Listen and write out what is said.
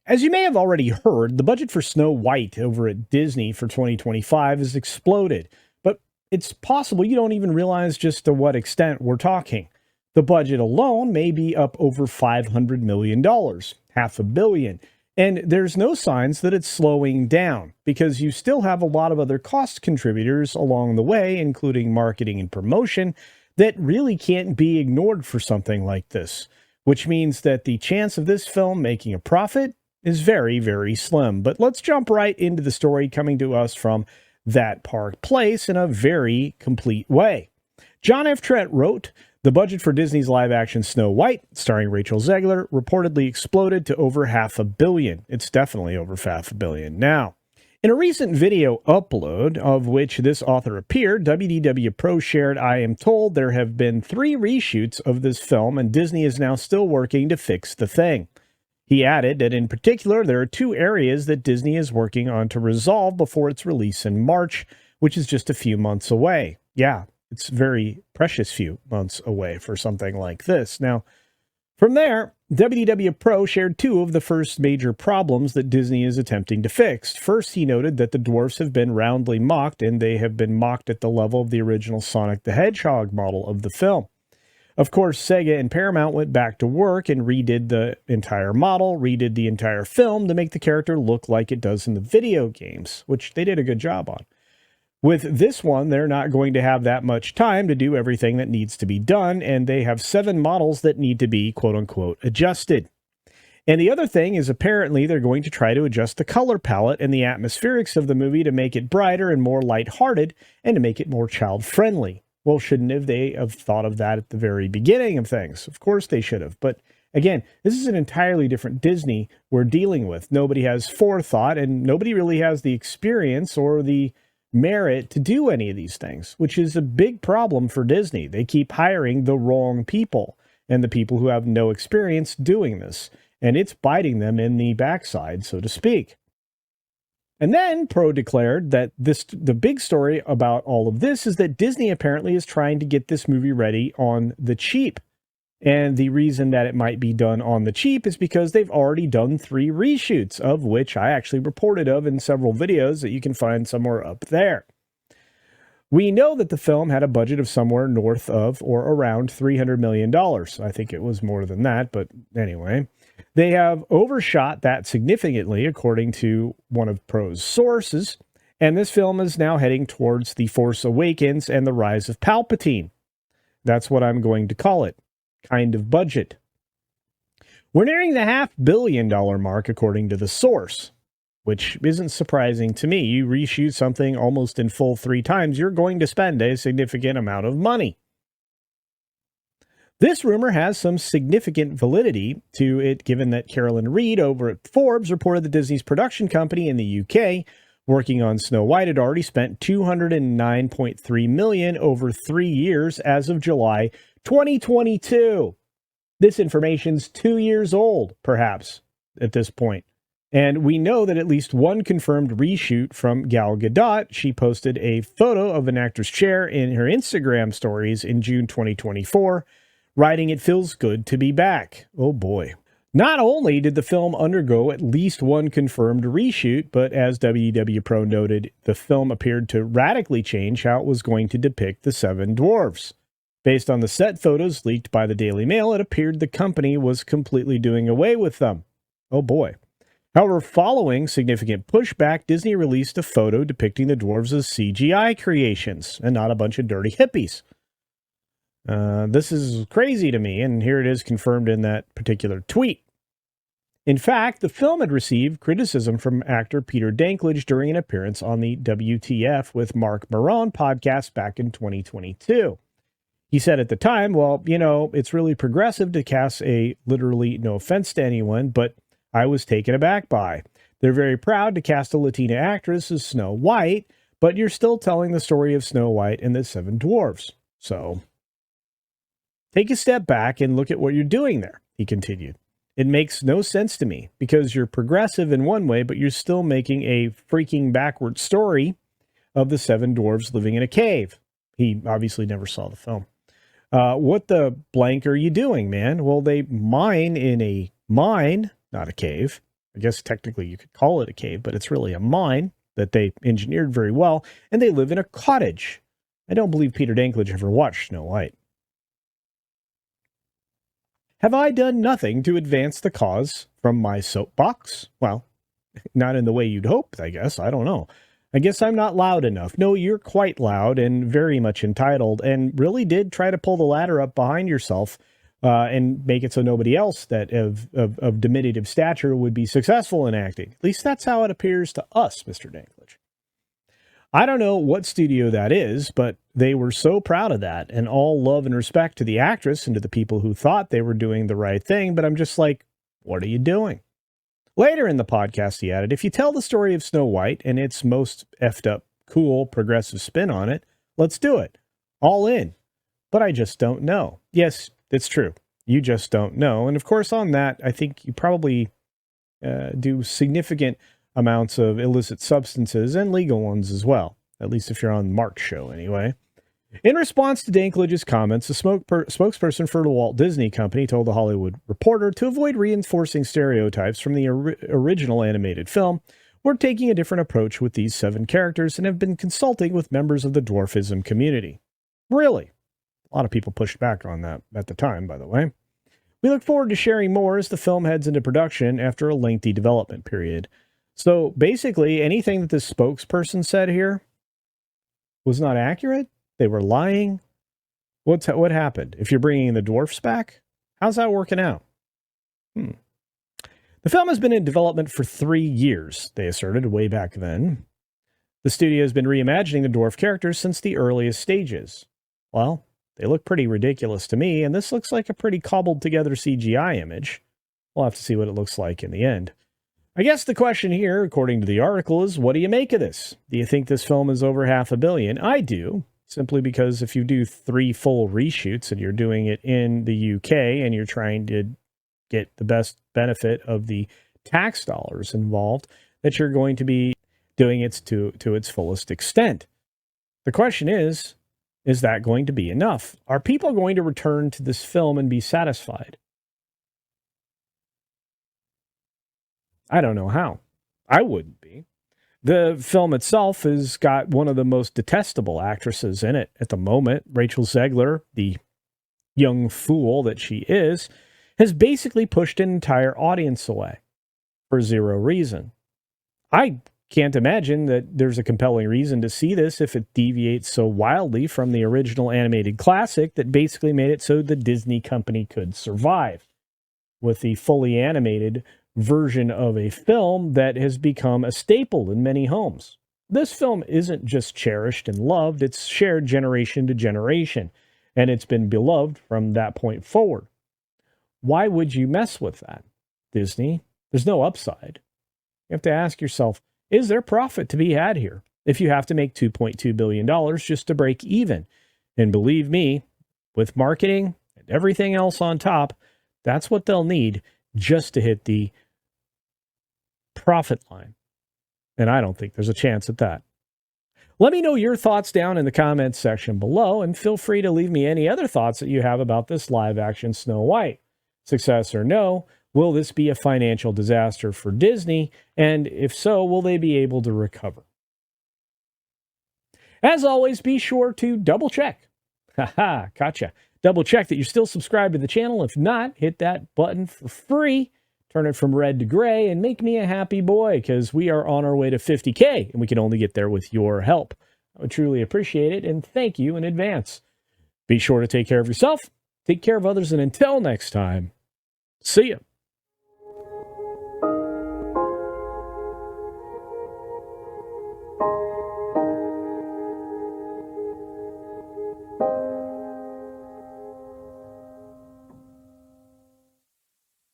As you may have already heard, the budget for Snow White over at Disney for 2025 has exploded, but it's possible you don't even realize just to what extent we're talking. The budget alone may be up over $500 million, $500 million, and there's no signs that it's slowing down because you still have a lot of other cost contributors along the way, including marketing and promotion, that really can't be ignored for something like this, which means that the chance of this film making a profit is very, very slim. But let's jump right into the story coming to us from That Park Place in a very complete way. John F. Trent wrote, the budget for Disney's live-action Snow White, starring Rachel Zegler, reportedly exploded to over $500 million. It's definitely over $500 million now. In a recent video upload, of which this author appeared, WDW Pro shared, I am told there have been 3 reshoots of this film, and Disney is now still working to fix the thing. He added that in particular, there are 2 areas that Disney is working on to resolve before its release in March, which is just a few months away. Yeah, it's very precious few months away for something like this. Now, from there, WDW Pro shared 2 of the first major problems that Disney is attempting to fix. First, he noted that the dwarfs have been roundly mocked, and they have been mocked at the level of the original Sonic the Hedgehog model of the film. Of course, Sega and Paramount went back to work and redid the entire model, redid the entire film to make the character look like it does in the video games, which they did a good job on. With this one, they're not going to have that much time to do everything that needs to be done, and they have 7 models that need to be, quote-unquote, adjusted. And the other thing is apparently they're going to try to adjust the color palette and the atmospherics of the movie to make it brighter and more lighthearted and to make it more child-friendly. Well, shouldn't they have thought of that at the very beginning of things? Of course they should have. But again, this is an entirely different Disney we're dealing with. Nobody has forethought, and nobody really has the experience or the merit to do any of these things, which is a big problem for Disney. They keep hiring the wrong people and the people who have no experience doing this, and it's biting them in the backside, so to speak. And then Pro declared that the big story about all of this is that Disney apparently is trying to get this movie ready on the cheap. And the reason that it might be done on the cheap is because they've already done 3 reshoots, of which I actually reported of in several videos that you can find somewhere up there. We know that the film had a budget of somewhere north of or around $300 million. I think it was more than that, but anyway. They have overshot that significantly, according to one of Pro's sources, and this film is now heading towards The Force Awakens and the Rise of Palpatine. That's what I'm going to call it. Kind of budget. We're nearing the $500 million mark, according to the source, which isn't surprising to me. You reshoot something almost in full 3 times, you're going to spend a significant amount of money. This rumor has some significant validity to it, given that Carolyn Reed over at Forbes reported that Disney's production company in the UK working on Snow White had already spent $209.3 million over 3 years as of July 2022. This information's 2 years old, perhaps, at this point. And we know that at least one confirmed reshoot from Gal Gadot. She posted a photo of an actor's chair in her Instagram stories in June 2024, writing, "It feels good to be back." Oh boy. Not only did the film undergo at least one confirmed reshoot, but as WDW Pro noted, the film appeared to radically change how it was going to depict the 7 dwarves. Based on the set photos leaked by the Daily Mail, it appeared the company was completely doing away with them. Oh boy. However, following significant pushback, Disney released a photo depicting the dwarves as CGI creations and not a bunch of dirty hippies. This is crazy to me, and here it is confirmed in that particular tweet. In fact, the film had received criticism from actor Peter Dinklage during an appearance on the WTF with Mark Maron podcast back in 2022. He said at the time, well, you know, it's really progressive to cast a, literally no offense to anyone, but I was taken aback by. They're very proud to cast a Latina actress as Snow White, but you're still telling the story of Snow White and the 7 dwarves. So take a step back and look at what you're doing there, he continued. It makes no sense to me because you're progressive in one way, but you're still making a freaking backward story of the 7 dwarves living in a cave. He obviously never saw the film. What the blank are you doing, man? Well, they mine in a mine, not a cave. I guess technically you could call it a cave, but it's really a mine that they engineered very well, and they live in a cottage. I don't believe Peter Dinklage ever watched Snow White. Have I done nothing to advance the cause from my soapbox? Well, not in the way you'd hoped, I guess. I don't know. I guess I'm not loud enough. No, you're quite loud and very much entitled, and really did try to pull the ladder up behind yourself and make it so nobody else that of diminutive stature would be successful in acting. At least that's how it appears to us, Mr. Dinklage. I don't know what studio that is, but they were so proud of that, and all love and respect to the actress and to the people who thought they were doing the right thing, but I'm just like, what are you doing? Later in the podcast, he added, if you tell the story of Snow White and its most effed up, cool, progressive spin on it, let's do it. All in. But I just don't know. Yes, it's true. You just don't know. And of course, on that, I think you probably do significant amounts of illicit substances and legal ones as well. At least if you're on Mark's show, anyway. In response to Dinklage's comments, the spokesperson for the Walt Disney Company told the Hollywood Reporter to avoid reinforcing stereotypes from the original animated film, we're taking a different approach with these 7 characters and have been consulting with members of the dwarfism community. Really? A lot of people pushed back on that at the time, by the way. We look forward to sharing more as the film heads into production after a lengthy development period. So basically, anything that this spokesperson said here was not accurate. They were lying. What happened? If you're bringing the dwarfs back, how's that working out? The film has been in development for 3 years, they asserted way back then. The studio has been reimagining the dwarf characters since the earliest stages. Well, they look pretty ridiculous to me, and this looks like a pretty cobbled together CGI image. We'll have to see what it looks like in the end. I guess the question here, according to the article, is what do you make of this? Do you think this film is over $500 million? I do. Simply because if you do 3 full reshoots and you're doing it in the UK and you're trying to get the best benefit of the tax dollars involved, that you're going to be doing it to its fullest extent. The question is that going to be enough? Are people going to return to this film and be satisfied? I don't know how. I wouldn't be. The film itself has got one of the most detestable actresses in it at the moment. Rachel Zegler, the young fool that she is, has basically pushed an entire audience away for zero reason. I can't imagine that there's a compelling reason to see this if it deviates so wildly from the original animated classic that basically made it so the Disney company could survive with the fully animated version of a film that has become a staple in many homes. This film isn't just cherished and loved, it's shared generation to generation, and it's been beloved from that point forward. Why would you mess with that, Disney? There's no upside. You have to ask yourself, is there profit to be had here if you have to make $2.2 billion just to break even? And believe me, with marketing and everything else on top, that's what they'll need just to hit the profit line. And I don't think there's a chance at that. Let me know your thoughts down in the comments section below, and feel free to leave me any other thoughts that you have about this live action Snow White. Success or no, will this be a financial disaster for Disney? And if so, will they be able to recover? As always, be sure to double check. Haha, gotcha. Double check that you're still subscribed to the channel. If not, hit that button for free. Turn it from red to gray and make me a happy boy, because we are on our way to 50K and we can only get there with your help. I would truly appreciate it, and thank you in advance. Be sure to take care of yourself, take care of others, and until next time, see ya.